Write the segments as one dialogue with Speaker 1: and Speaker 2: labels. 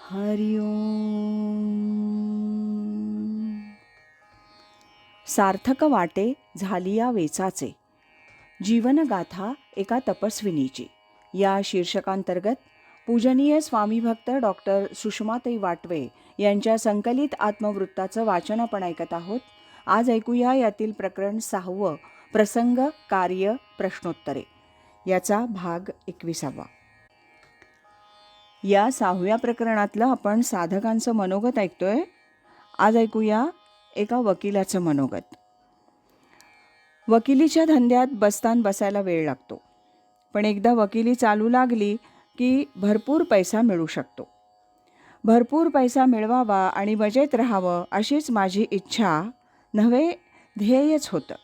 Speaker 1: हरि ओम. सार्थक वाटे झालिया वेचाचे, जीवनगाथा एका तपस्विनीची या शीर्षकांतर्गत पूजनीय स्वामीभक्त डॉक्टर सुषमाताई वाटवे यांच्या संकलित आत्मवृत्ताचं वाचन आपण ऐकत आहोत. आज ऐकूया यातील प्रकरण 6, प्रसंग कार्य प्रश्नोत्तरे, याचा भाग 21. या 6व्या प्रकरणातलं आपण साधकांचं मनोगत ऐकतोय. आज ऐकूया एका वकिलाचं मनोगत. वकिलीच्या धंद्यात बसायला वेळ लागतो, पण एकदा वकिली चालू लागली की भरपूर पैसा मिळू शकतो. भरपूर पैसा मिळवावा आणि मजेत राहावं अशीच माझी इच्छा नव्हे, ध्येयच होतं.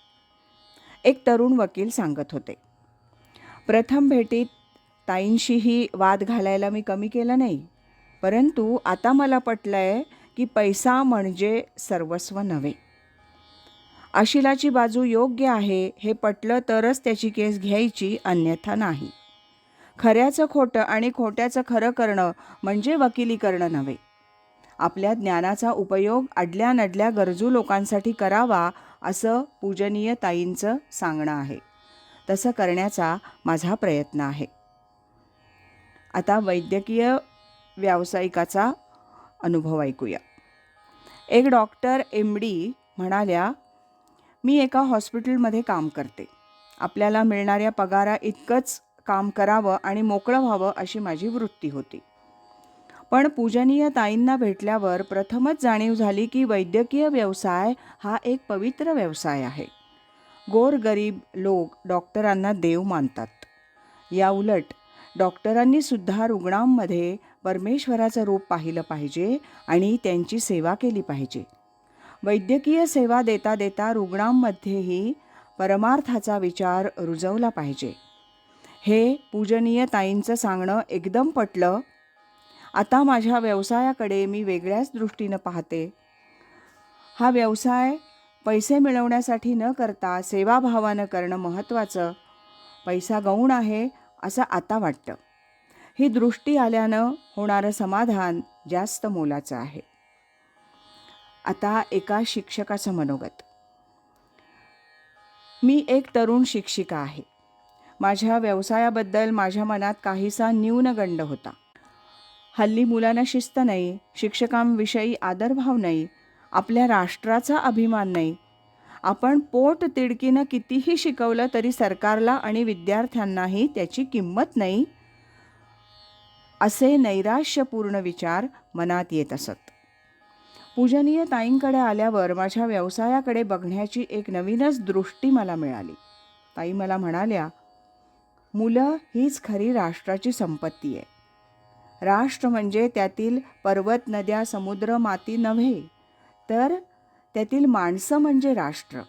Speaker 1: एक तरुण वकील सांगत होते. प्रथम भेटीत ताईंशीही वाद घालायला मी कमी केलं नाही, परंतु आता मला पटलंय की पैसा म्हणजे सर्वस्व नव्हे. अशिलाची बाजू योग्य आहे हे पटलं तरच त्याची केस घ्यायची, अन्यथा नाही. खऱ्याचं खोटं आणि खोट्याचं खरं करणं म्हणजे वकिली करणं नव्हे. आपल्या ज्ञानाचा उपयोग अडल्या नडल्या गरजू लोकांसाठी करावा असं पूजनीय ताईंचं सांगणं आहे. तसं करण्याचा माझा प्रयत्न आहे. आता वैद्यकीय व्यावसायिकाचा अनुभव ऐकूया. एक डॉक्टर MD म्हणाल्या, मी एका हॉस्पिटलमध्ये काम करते. आपल्याला मिळणाऱ्या पगारा इतकंच काम करावं आणि मोकळं व्हावं अशी माझी वृत्ती होती. पण पूजनीय ताईंना भेटल्यावर प्रथमच जाणीव झाली की वैद्यकीय व्यवसाय हा एक पवित्र व्यवसाय आहे. गोरगरीब लोक डॉक्टरांना देव मानतात. या उलट डॉक्टरांनी सुद्धा रुग्णांमध्ये परमेश्वराचं रूप पाहिलं पाहिजे आणि त्यांची सेवा केली पाहिजे. वैद्यकीय सेवा देता देता रुग्णांमध्येही परमार्थाचा विचार रुजवला पाहिजे. हे पूजनीय ताईंचं सांगणं एकदम पटलं. आता माझ्या व्यवसायाकडे मी वेगळ्याच दृष्टीनं पाहते. हा व्यवसाय पैसे मिळवण्यासाठी न करता सेवाभावानं करणं महत्त्वाचं. पैसा गौण आहे असं आता वाटतं. ही दृष्टी आल्यानं होणारं समाधान जास्त मोलाचं आहे. आता एका शिक्षकाचं मनोगत. मी एक तरुण शिक्षिका आहे. माझ्या व्यवसायाबद्दल माझ्या मनात काहीसा न्यूनगंड होता. हल्ली मुलांना शिस्त नाही, शिक्षकांविषयी आदरभाव नाही, आपल्या राष्ट्राचा अभिमान नाही. आपण पोट तिडकीनं कितीही शिकवलं तरी सरकारला आणि विद्यार्थ्यांनाही त्याची किंमत नाही, असे नैराश्यपूर्ण विचार मनात येत असत. पूजनीय ताईंकडे आल्यावर माझ्या व्यवसायाकडे बघण्याची एक नवीनच दृष्टी मला मिळाली. ताई मला म्हणाल्या, मुलं हीच खरी राष्ट्राची संपत्ती आहे. राष्ट्र म्हणजे त्यातील पर्वत, नद्या, समुद्र, माती नव्हे, तर त्यातील माणसं म्हणजे राष्ट्र.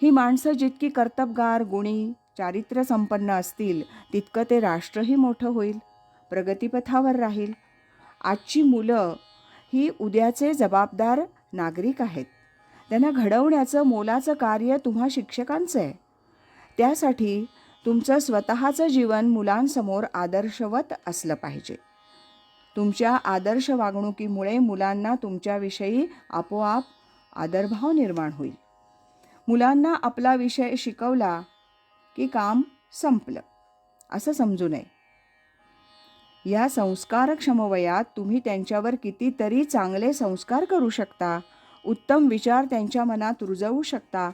Speaker 1: ही माणसं जितकी कर्तबगार, गुणी, चारित्र्यसंपन्न असतील तितकं ते राष्ट्रही मोठं होईल, प्रगतीपथावर राहील. आजची मुलं ही उद्याचे जबाबदार नागरिक आहेत. त्यांना घडवण्याचं मोलाचं कार्य तुम्हा शिक्षकांचं आहे. त्यासाठी तुमचं स्वतःचं जीवन मुलांसमोर आदर्शवत असलं पाहिजे. तुमच्या आदर्श वागणुकीमुळे मुलांना तुमच्याविषयी आपोआप आदरभाव निर्माण होईल. मुलांना आपला विषय शिकवला की काम संपलं असं समजू नये. या संस्कारक्षम वयात तुम्ही त्यांच्यावर कितीतरी चांगले संस्कार करू शकता, उत्तम विचार त्यांच्या मनात रुजवू शकता.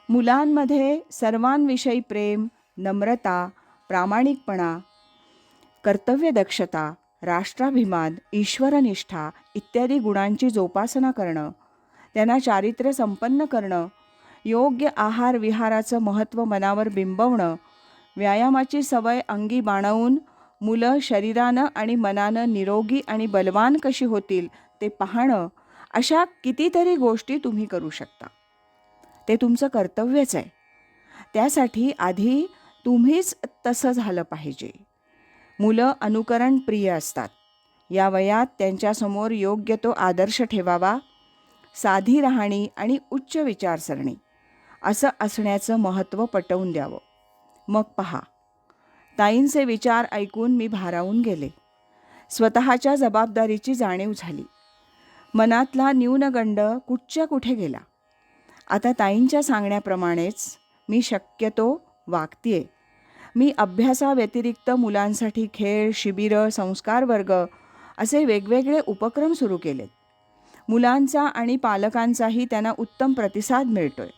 Speaker 1: मुलांमध्ये सर्वांविषयी प्रेम, नम्रता, प्रामाणिकपणा, कर्तव्यदक्षता, राष्ट्राभिमान, ईश्वरनिष्ठा इत्यादी गुणांची जोपासना करणं, त्यांना चारित्र्य संपन्न करणं, योग्य आहार विहाराचं महत्त्व मनावर बिंबवणं, व्यायामाची सवय अंगी बाणवून मुलं शरीरानं आणि मनानं निरोगी आणि बलवान कशी होतील ते पाहणं, अशा कितीतरी गोष्टी तुम्ही करू शकता. ते तुमचं कर्तव्यच आहे. त्यासाठी आधी तुम्हीच तसं झालं पाहिजे. मुलं अनुकरण प्रिय असतात. या वयात त्यांच्यासमोर योग्य तो आदर्श ठेवावा. साधी राहणी आणि उच्च विचारसरणी असं असण्याचं महत्त्व पटवून द्यावं. मग पहा, ताईंचे विचार ऐकून मी भारावून गेले. स्वतःच्या जबाबदारीची जाणीव झाली. मनातला न्यूनगंड कुठच्या कुठे गेला. आता ताईंच्या सांगण्याप्रमाणेच मी शक्यतो वागतीये. मी अभ्यासाव्यतिरिक्त मुलांसाठी खेळ, शिबिरं, संस्कार वर्ग असे वेगवेगळे उपक्रम सुरू केलेत. मुलांचा आणि पालकांचाही त्यांना उत्तम प्रतिसाद मिळतोय.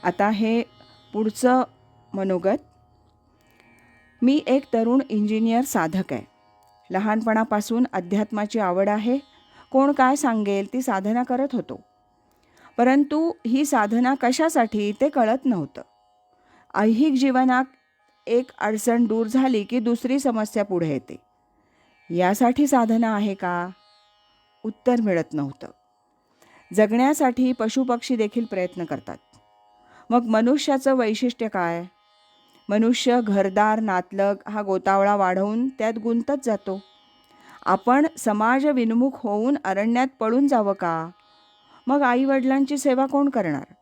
Speaker 1: आता हे पुढचं मनोगत. मी एक तरुण इंजिनियर साधक आहे. लहानपणापासून अध्यात्माची आवड आहे. कोण काय सांगेल ती साधना करत होतो. परंतु ही साधना कशासाठी ते कळत नव्हतं. ऐहिक जीवनात एक अडचण दूर झाली की दुसरी समस्या पुढे येते. यासाठी साधना आहे का? उत्तर मिळत नव्हतं. जगण्यासाठी पशुपक्षी देखील प्रयत्न करतात. मग मनुष्याचं वैशिष्ट्य काय? मनुष्य घरदार, नातलग हा गोतावळा वाढवून त्यात गुंतत जातो. आपण समाज विन्मुख होऊन अरण्यात पळून जावं का? मग आईवडिलांची सेवा कोण करणार?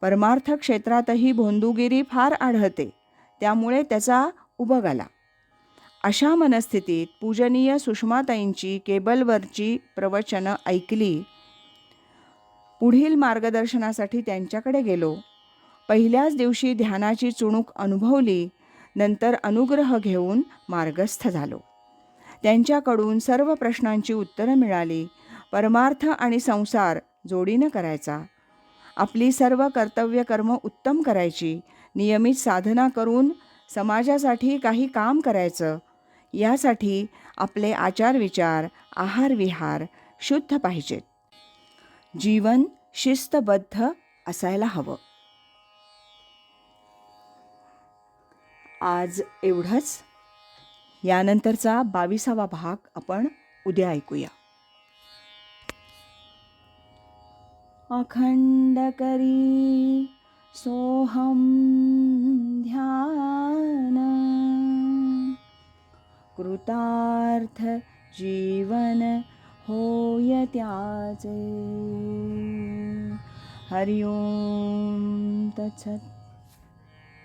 Speaker 1: परमार्थ क्षेत्रातही भोंदूगिरी फार आढळते. त्यामुळे त्याचा उबग आला. अशा मनस्थितीत पूजनीय सुषमाताईंची केबलवरची प्रवचनं ऐकली. पुढील मार्गदर्शनासाठी त्यांच्याकडे गेलो. पहिल्याच दिवशी ध्यानाची चुणूक अनुभवली. नंतर अनुग्रह घेऊन मार्गस्थ झालो. त्यांच्याकडून सर्व प्रश्नांची उत्तरं मिळाली. परमार्थ आणि संसार जोडीनं करायचा, आपली सर्व कर्तव्य कर्म उत्तम करायची, नियमित साधना करून समाजासाठी काही काम करायचं. यासाठी आपले आचारविचार, आहारविहार शुद्ध पाहिजेत. जीवन शिस्तबद्ध असायला हवं. आज एवढंच. यानंतरचा 22वा भाग आपण उद्या ऐकूया. अखंड करी सोहम ध्यान, कृतार्थ जीवन होय त्याचे. हरि ओम तत्सत.